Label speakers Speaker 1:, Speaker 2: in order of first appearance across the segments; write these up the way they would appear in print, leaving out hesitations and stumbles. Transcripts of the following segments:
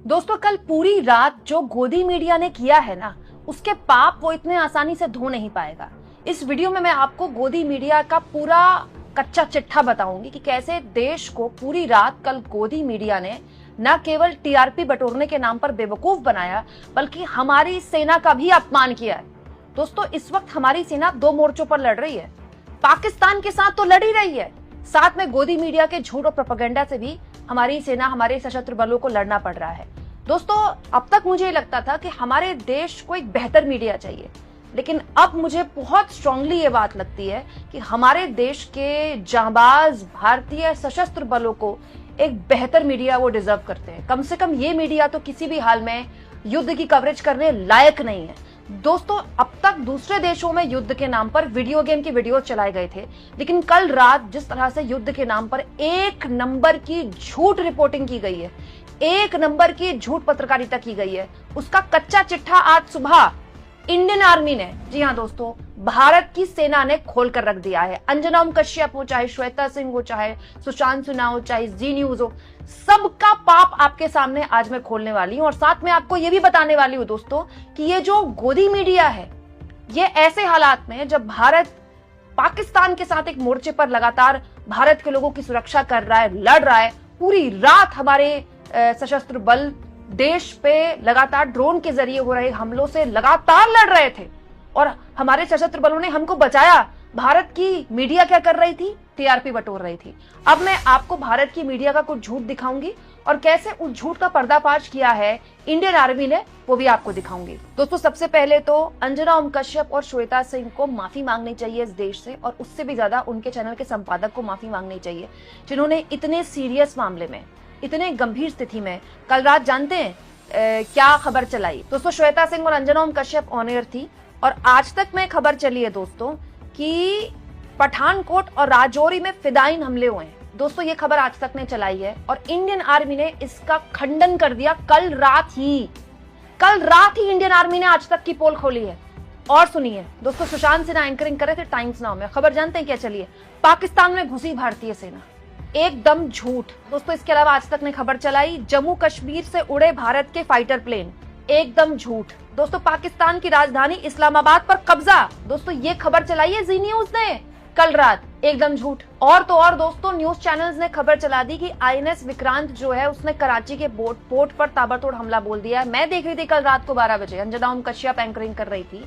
Speaker 1: दोस्तों, कल पूरी रात जो गोदी मीडिया ने किया है ना, उसके पाप वो इतने आसानी से धो नहीं पाएगा। इस वीडियो में मैं आपको गोदी मीडिया का पूरा कच्चा चिट्ठा बताऊंगी कि कैसे देश को पूरी रात कल गोदी मीडिया ने न केवल टीआरपी बटोरने के नाम पर बेवकूफ बनाया, बल्कि हमारी सेना का भी अपमान किया है। दोस्तों, इस वक्त हमारी सेना दो मोर्चों पर लड़ रही है। पाकिस्तान के साथ तो लड़ ही रही है, साथ में गोदी मीडिया के झूठ और प्रोपेगेंडा से भी हमारी सेना, हमारे सशस्त्र बलों को लड़ना पड़ रहा है। दोस्तों, अब तक मुझे लगता था कि हमारे देश को एक बेहतर मीडिया चाहिए, लेकिन अब मुझे बहुत स्ट्रांगली ये बात लगती है कि हमारे देश के जांबाज भारतीय सशस्त्र बलों को एक बेहतर मीडिया वो डिजर्व करते हैं। कम से कम ये मीडिया तो किसी भी हाल में युद्ध की कवरेज करने लायक नहीं है। दोस्तों, अब तक दूसरे देशों में युद्ध के नाम पर वीडियो गेम की वीडियो चलाए गए थे, लेकिन कल रात जिस तरह से युद्ध के नाम पर एक नंबर की झूठ रिपोर्टिंग की गई है, एक नंबर की झूठ पत्रकारिता की गई है, उसका कच्चा चिट्ठा आज सुबह इंडियन आर्मी ने, जी हाँ दोस्तों, भारत की सेना ने खोल कर रख दिया है। अंजना ओम कश्यप हो, चाहे श्वेता सिंह हो, चाहे सुशांत सिन्हा हो, चाहे जी न्यूज हो, सबका पाप आपके सामने आज मैं खोलने वाली हूं। और साथ में आपको यह भी बताने वाली हूं दोस्तों कि ये जो गोदी मीडिया है, ये ऐसे हालात में जब भारत पाकिस्तान के साथ एक मोर्चे पर लगातार भारत के लोगों की सुरक्षा कर रहा है, लड़ रहा है, पूरी रात हमारे सशस्त्र बल देश पे लगातार ड्रोन के जरिए हो रहे हमलों से लगातार लड़ रहे थे और हमारे सशस्त्र बलों ने हमको बचाया। भारत की मीडिया क्या कर रही थी? टीआरपी बटोर रही थी। अब मैं आपको भारत की मीडिया का कुछ झूठ दिखाऊंगी और कैसे उस झूठ का पर्दाफाश किया है इंडियन आर्मी ने, वो भी आपको दिखाऊंगी। दोस्तों, सबसे पहले तो अंजना ओम कश्यप और श्वेता सिंह को माफी मांगनी चाहिए इस देश से, और उससे भी ज्यादा उनके चैनल के संपादक को माफी मांगनी चाहिए, जिन्होंने इतने सीरियस मामले में, इतने गंभीर स्थिति में कल रात जानते हैं क्या खबर चलाई। दोस्तों, श्वेता सिंह और अंजना ओम कश्यप ऑन एयर थी और आज तक में खबर चली है दोस्तों कि पठानकोट और राजौरी में फिदायीन हमले हुए हैं। दोस्तों, ये खबर आज तक ने चलाई है और इंडियन आर्मी ने इसका खंडन कर दिया कल रात ही इंडियन आर्मी ने आज तक की पोल खोली है। और सुनिए दोस्तों, सुशांत सिन्हा एंकरिंग कर रहे थे टाइम्स नाउ में, खबर जानते हैं क्या चली है? पाकिस्तान में घुसी भारतीय सेना, एकदम झूठ। दोस्तों, इसके अलावा आज तक ने खबर चलाई जम्मू कश्मीर से उड़े भारत के फाइटर प्लेन, एकदम झूठ। दोस्तों, पाकिस्तान की राजधानी इस्लामाबाद पर कब्जा, दोस्तों ये खबर चलाई है जी न्यूज ने कल रात, एकदम झूठ। और तो और दोस्तों, न्यूज चैनल्स ने खबर चला दी कि आईएनएस विक्रांत जो है उसने कराची के पोर्ट पर ताबड़तोड़ हमला बोल दिया है। मैं देख रही थी कल रात को 12 बजे, अंजना ओम कश्यप एंकरिंग कर रही थी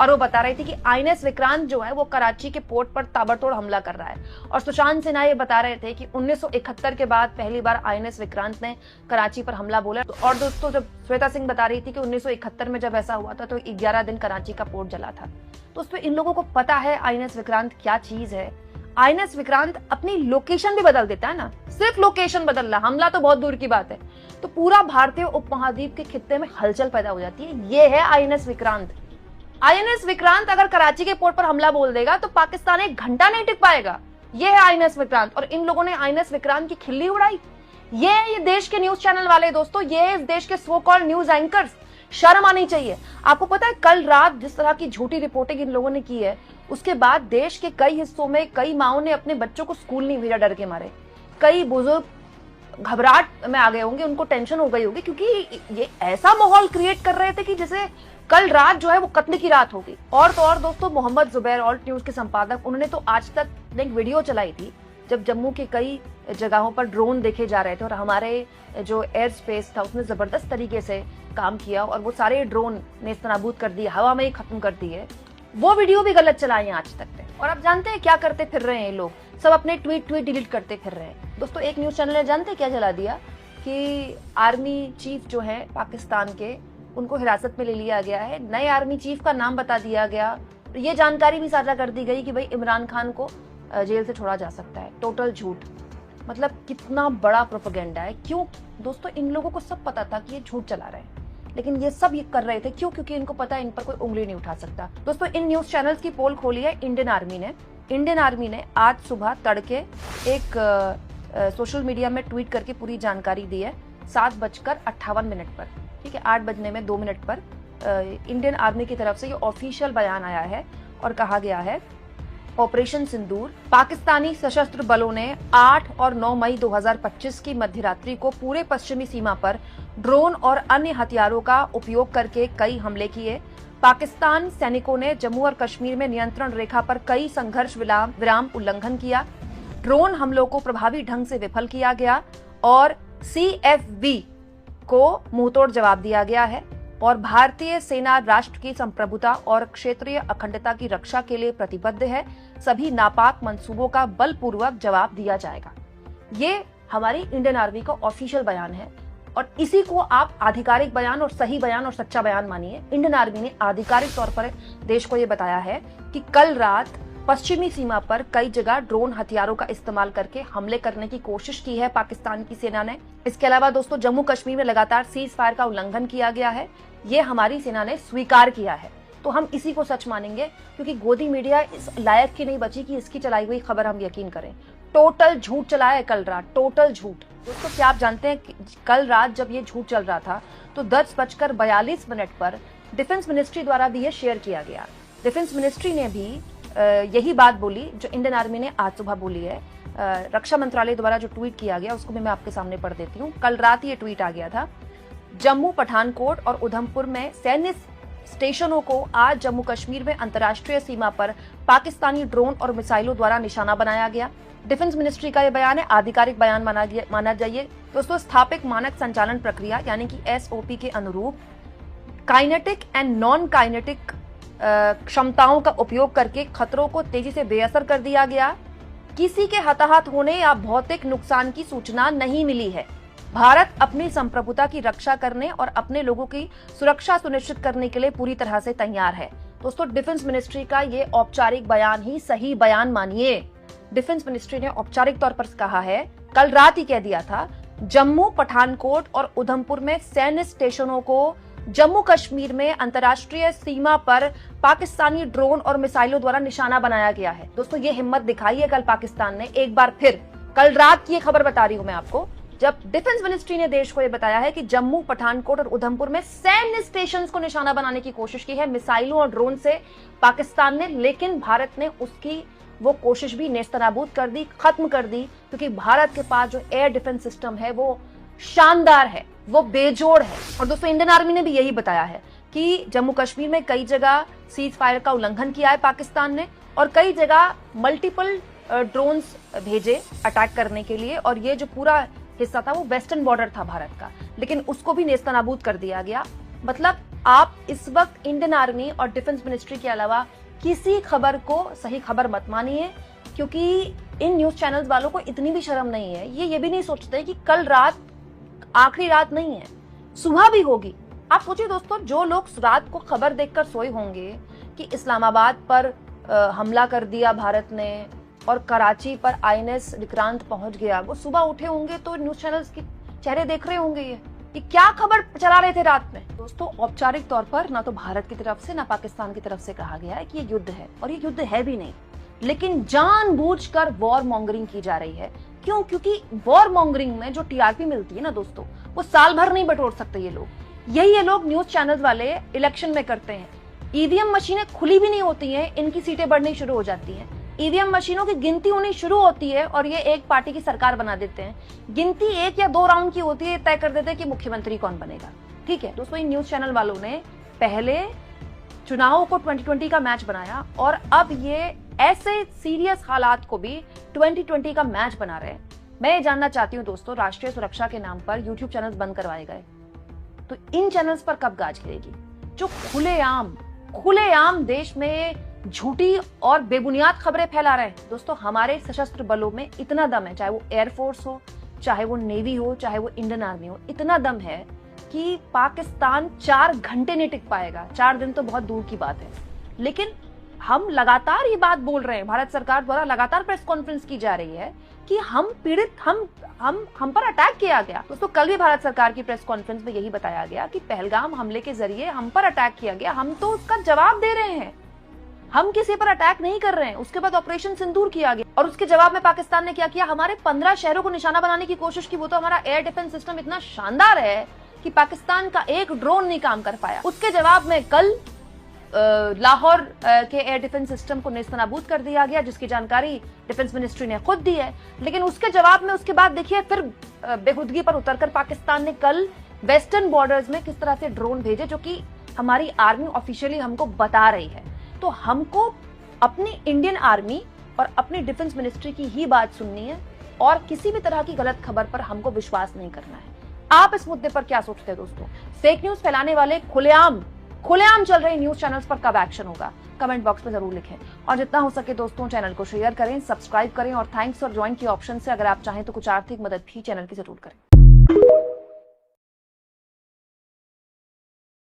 Speaker 1: और वो बता रही थी कि आईएनएस विक्रांत जो है वो कराची के पोर्ट पर ताबड़तोड़ हमला कर रहा है। और सुशांत सिन्हा ये बता रहे थे कि 1971 के बाद पहली बार आईएनएस विक्रांत ने कराची पर हमला बोला। और दोस्तों, जब श्वेता सिंह बता रही थी कि 1971 में जब ऐसा हुआ था तो 11 दिन कराची का पोर्ट जला था। दोस्तों, इन लोगों को पता है आईएनएस विक्रांत क्या चीज है। आईएनएस विक्रांत अपनी लोकेशन भी बदल देता है ना, सिर्फ लोकेशन बदल रहा, हमला तो बहुत दूर की बात है, तो पूरा भारतीय उपमहाद्वीप के खित्ते में हलचल पैदा हो जाती है। ये है आईएनएस विक्रांत। आईएनएस विक्रांत अगर कराची के पोर्ट पर हमला बोल देगा तो पाकिस्तान एक घंटा नहीं टिक पाएगा। ये है आईएनएस विक्रांत और इन लोगों ने आईएनएस विक्रांत की खिल्ली उड़ाई। ये देश के न्यूज चैनल वाले दोस्तों, ये इस देश के सो कॉल्ड न्यूज एंकर्स, शर्म आनी चाहिए। आपको पता है कल रात जिस तरह की झूठी रिपोर्टिंग इन लोगों ने की है, उसके बाद देश के कई हिस्सों में कई माओं ने अपने बच्चों को स्कूल नहीं भेजा डर के मारे। कई बुजुर्ग घबराहट में आ गए होंगे, उनको टेंशन हो गई होगी, क्योंकि ये ऐसा माहौल क्रिएट कर रहे थे कि जैसे कल रात जो है वो कत्ल की रात होगी। और तो और दोस्तों, मोहम्मद जुबैर ऑल्ट न्यूज के संपादक, उन्होंने तो आज तक एक वीडियो चलाई थी जब जम्मू के कई जगहों पर ड्रोन देखे जा रहे थे और हमारे जो एयर स्पेस था उसने जबरदस्त तरीके से काम किया और वो सारे ड्रोन नेस्तनाबूद कर दिए, हवा में ही खत्म कर दिए। वो वीडियो भी गलत चलाई है आज तक में। और अब जानते हैं क्या करते फिर रहे हैं लोग, सब अपने ट्वीट डिलीट करते फिर रहे हैं। दोस्तों, एक न्यूज चैनल ने जानते क्या चला दिया कि आर्मी चीफ जो है पाकिस्तान के, उनको हिरासत में ले लिया गया है। नए आर्मी चीफ का नाम बता दिया गया। ये जानकारी भी साझा कर दी गई कि भाई इमरान खान को जेल से छोड़ा जा सकता है। टोटल झूठ। मतलब कितना बड़ा प्रोपेगेंडा है। क्यों दोस्तों? इन लोगों को सब पता था कि ये झूठ चला रहे हैं, लेकिन ये सब ये कर रहे थे क्यों? क्योंकि इनको पता है इन पर कोई उंगली नहीं उठा सकता। दोस्तों, इन न्यूज चैनल्स की पोल खोली है इंडियन आर्मी ने। इंडियन आर्मी ने आज सुबह तड़के एक सोशल मीडिया में ट्वीट करके पूरी जानकारी दी है 7:58 पर, ठीक है, 8 बजने में 2 मिनट पर इंडियन आर्मी की तरफ से ये ऑफिशियल बयान आया है और कहा गया है ऑपरेशन सिंदूर, पाकिस्तानी सशस्त्र बलों ने 8 और 9 मई 2025 की मध्यरात्रि को पूरे पश्चिमी सीमा पर ड्रोन और अन्य हथियारों का उपयोग करके कई हमले किए। पाकिस्तान सैनिकों ने जम्मू और कश्मीर में नियंत्रण रेखा पर कई संघर्ष विराम उल्लंघन किया। ड्रोन हमलों को प्रभावी ढंग से विफल किया गया और CFB को मुंहतोड़ जवाब दिया गया है और भारतीय सेना राष्ट्र की संप्रभुता और क्षेत्रीय अखंडता की रक्षा के लिए प्रतिबद्ध है। सभी नापाक मंसूबों का बलपूर्वक जवाब दिया जाएगा। ये हमारी इंडियन आर्मी का ऑफिशियल बयान है और इसी को आप आधिकारिक बयान और सही बयान और सच्चा बयान मानिए। इंडियन आर्मी ने आधिकारिक तौर पर देश को ये बताया है कि कल रात पश्चिमी सीमा पर कई जगह ड्रोन हथियारों का इस्तेमाल करके हमले करने की कोशिश की है पाकिस्तान की सेना ने। इसके अलावा दोस्तों जम्मू कश्मीर में लगातार सीज फायर का उल्लंघन किया गया है, ये हमारी सेना ने स्वीकार किया है। तो हम इसी को सच मानेंगे क्योंकि गोदी मीडिया इस लायक की नहीं बची कि इसकी चलाई हुई खबर हम यकीन करें। टोटल झूठ चला है कल रात, टोटल झूठ। दोस्तों क्या आप जानते हैं कि कल रात जब ये झूठ चल रहा था तो 10:42 पर डिफेंस मिनिस्ट्री द्वारा भी ये शेयर किया गया। डिफेंस मिनिस्ट्री ने भी यही बात बोली जो इंडियन आर्मी ने आज सुबह बोली है। रक्षा मंत्रालय द्वारा जो ट्वीट किया गया उसको भी मैं आपके सामने पढ़ देती हूँ। कल रात ये ट्वीट आ गया था। जम्मू, पठानकोट और उधमपुर में सैन्य स्टेशनों को आज जम्मू कश्मीर में अंतर्राष्ट्रीय सीमा पर पाकिस्तानी ड्रोन और मिसाइलों द्वारा निशाना बनाया गया। डिफेंस मिनिस्ट्री का यह बयान है, आधिकारिक बयान माना जाइए। दोस्तों स्थापित मानक संचालन प्रक्रिया यानी कि SOP के अनुरूप काइनेटिक एंड नॉन काइनेटिक क्षमताओं का उपयोग करके खतरों को तेजी से बेअसर कर दिया गया। किसी के हताहत होने या भौतिक नुकसान की सूचना नहीं मिली है। भारत अपनी संप्रभुता की रक्षा करने और अपने लोगों की सुरक्षा सुनिश्चित करने के लिए पूरी तरह से तैयार है। दोस्तों डिफेंस मिनिस्ट्री का ये औपचारिक बयान ही सही बयान मानिए। डिफेंस मिनिस्ट्री ने औपचारिक तौर पर कहा है, कल रात ही कह दिया था, जम्मू, पठानकोट और उधमपुर में सैन्य स्टेशनों को जम्मू कश्मीर में अंतर्राष्ट्रीय सीमा पर पाकिस्तानी ड्रोन और मिसाइलों द्वारा निशाना बनाया गया है। दोस्तों ये हिम्मत दिखाई है कल पाकिस्तान ने एक बार फिर। कल रात की ये खबर बता रही हूं मैं आपको, जब डिफेंस मिनिस्ट्री ने देश को यह बताया है कि जम्मू, पठानकोट और उधमपुर में सैन्य स्टेशन को निशाना बनाने की कोशिश की है मिसाइलों और ड्रोन से पाकिस्तान ने, लेकिन भारत ने उसकी वो कोशिश भी नेस्तनाबूद कर दी, खत्म कर दी, क्योंकि भारत के पास जो एयर डिफेंस सिस्टम है वो शानदार है, वो बेजोड़ है। और दोस्तों इंडियन आर्मी ने भी यही बताया है कि जम्मू कश्मीर में कई जगह सीज फायर का उल्लंघन किया है पाकिस्तान ने और कई जगह मल्टीपल ड्रोन्स भेजे अटैक करने के लिए, और ये जो पूरा हिस्सा था वो वेस्टर्न बॉर्डर था भारत का, लेकिन उसको भी नेस्तनाबूद कर दिया गया। मतलब आप इस वक्त इंडियन आर्मी और डिफेंस मिनिस्ट्री के अलावा किसी खबर को सही खबर मत मानिए, क्योंकि इन न्यूज चैनल्स वालों को इतनी भी शर्म नहीं है। ये भी नहीं सोचते कि कल रात आखिरी रात नहीं है, सुबह भी होगी। आप सोचिए दोस्तों, जो लोग रात को खबर देखकर सोए होंगे कि इस्लामाबाद पर हमला कर दिया भारत ने और कराची पर INS विक्रांत पहुंच गया, वो सुबह उठे होंगे तो न्यूज चैनल्स के चेहरे देख रहे होंगे ये क्या खबर चला रहे थे रात में। दोस्तों औपचारिक तौर पर ना तो भारत की तरफ से ना पाकिस्तान की तरफ से कहा गया है कि ये युद्ध है, और ये युद्ध है भी नहीं, लेकिन जानबूझकर वॉर मॉन्गरिंग की जा रही है। क्यों? क्योंकि वॉर मॉन्गरिंग में जो TRP मिलती है ना दोस्तों, वो साल भर नहीं बटोर सकते ये लोग। यही ये लोग न्यूज चैनल्स वाले इलेक्शन में करते हैं। EVM मशीनें खुली भी नहीं होती हैं, इनकी सीटें बढ़नी शुरू हो जाती हैं। EVM मशीनों की गिनती होनी शुरू होती है और ये एक पार्टी की सरकार बना देते हैं। गिनती 1 या 2 राउंड की होती है, तय कर देते हैं कि मुख्यमंत्री कौन बनेगा। ठीक है दोस्तों, इन न्यूज चैनल वालों ने पहले चुनावों को 2020 का मैच बनाया और अब ये ऐसे सीरियस हालात को भी 2020 का मैच बना रहे हैं। मैं ये जानना चाहती हूँ दोस्तों, राष्ट्रीय सुरक्षा के नाम पर YouTube चैनल्स बंद करवाए गए, तो इन चैनल्स पर कब गाज गिरेगी? जो खुलेआम देश में झूठी और बेबुनियाद खबरें फैला रहे हैं। दोस्तों हमारे सशस्त्र बलों में इतना दम है, चाहे वो एयरफोर्स हो, चाहे वो नेवी हो, चाहे वो इंडियन आर्मी हो, इतना दम है कि पाकिस्तान 4 घंटे नहीं टिक पाएगा। 4 दिन तो बहुत दूर की बात है, लेकिन हम लगातार ये बात बोल रहे हैं, भारत सरकार द्वारा लगातार प्रेस कॉन्फ्रेंस की जा रही है कि हम पीड़ित, हम पर अटैक किया गया। दोस्तों कल भी भारत सरकार की प्रेस कॉन्फ्रेंस में यही बताया गया कि पहलगाम हमले के जरिए हम पर अटैक किया गया, हम तो उसका जवाब दे रहे हैं, हम किसी पर अटैक नहीं कर रहे हैं। उसके बाद ऑपरेशन सिंदूर किया गया और उसके जवाब में पाकिस्तान ने क्या किया? हमारे 15 शहरों को निशाना बनाने की कोशिश की। वो तो हमारा एयर डिफेंस सिस्टम इतना शानदार है कि पाकिस्तान का एक ड्रोन नहीं काम कर पाया। उसके जवाब में कल लाहौर के एयर डिफेंस सिस्टम को नेस्तनाबूद कर दिया गया, जिसकी जानकारी डिफेंस मिनिस्ट्री ने खुद दी है। लेकिन उसके जवाब में उसके बाद देखिए फिर बेखुदगी पर उतरकर पाकिस्तान ने कल वेस्टर्न बॉर्डर्स में किस तरह से ड्रोन भेजे, जो कि हमारी आर्मी ऑफिशियली हमको बता रही है। तो हमको अपनी इंडियन आर्मी और अपनी डिफेंस मिनिस्ट्री की ही बात सुननी है और किसी भी तरह की गलत खबर पर हमको विश्वास नहीं करना है। आप इस मुद्दे पर क्या सोचते हैं दोस्तों? फेक न्यूज फैलाने वाले खुलेआम चल रहे न्यूज चैनल्स पर कब एक्शन होगा? कमेंट बॉक्स में जरूर लिखें और जितना हो सके दोस्तों चैनल को शेयर करें, सब्सक्राइब करें और थैंक्स और ज्वाइन के ऑप्शन से अगर आप चाहें तो कुछ आर्थिक मदद भी चैनल की जरूर करें।